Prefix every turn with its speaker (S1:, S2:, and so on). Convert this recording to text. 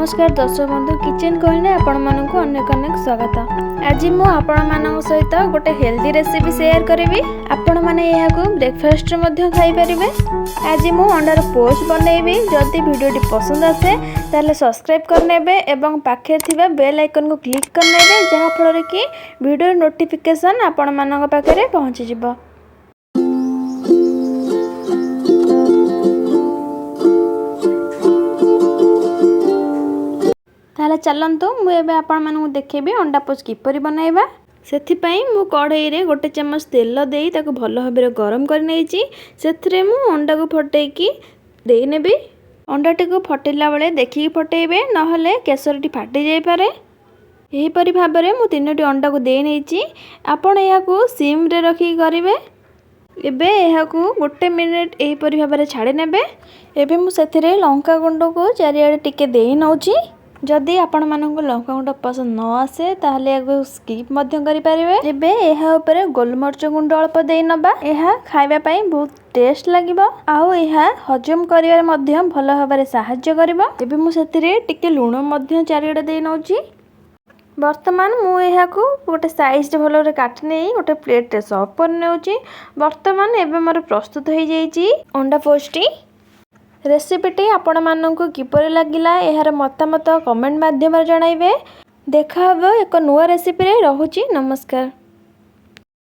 S1: नमस्कार दर्शक बंधु किचन कहले आपण मानक अनेक अनेक स्वागत। आज मु आपण मानक सहित गोटे हेल्दी रेसिपी शेयर करी। आपण माने यहाको ब्रेकफास्ट मध्ये खाई परिबे। आज मु अंडार पोस्ट बनैबी। जदि वीडियोटी पसंद आसे ताले सब्सक्राइब करनेबे एवं पाखे थिबा बेल आइकन को क्लिक करनेबे जहा फल कि वीडियो नोटिफिकेशन आपण मानक पाखरे पहुंची जिवो। ताले चलंतु मु एबे आपण मानू देखेबी अंडा पोच किपरि बनाइबा। सेथिपई मु कढ़ई रे गोटे चम्मच तेल देई ताको भलो भाबरे गरम कर नेइची। सेथरे मु अंडा को फटेकी देई नेबी। अंडाटी को फटेला बेले देखि फटेबे नहले केसरटी फाटी जाई पारे। एही परि भाबरे मु 3टी अंडा को देई नेइची। आपण याको सिम रे रखी करिवे। एबे याको गोटे मिनिट एही परि भाबरे छाडी नेबे। एबे मु सेथिरे लंका गुंड को चारियाडे टिके देई नउची। जदि आपण मानक लंका गुंड पसंद न आसे ताहले एगो स्किप मध्य करि परिवे। एबे एहा ऊपर गोलमरच गुंड अल्प देई नबा। एहा खाइबा पई बहुत टेस्ट लागिबो आउ एहा हजम करिवार मध्य भलो भाबरे सहाय्य करिवो। एबे मु सेथिरे टिके लूण मध्य चारियाडे देई नउची। वर्तमान मु एहा को गोटे साइज रे भलो रे काटि नै गोटे प्लेट रे सर्व कर नेउची। वर्तमान एबे मोर प्रस्तुत होई जाईची अंडा पोस्टी। रेसिपीटी आपण माननकु किपरि लागिला एहार मतामत कमेंट माध्यम रे जणाइबे। देखा हबो एक नुवा रेसिपी रे। रहुची नमस्कार।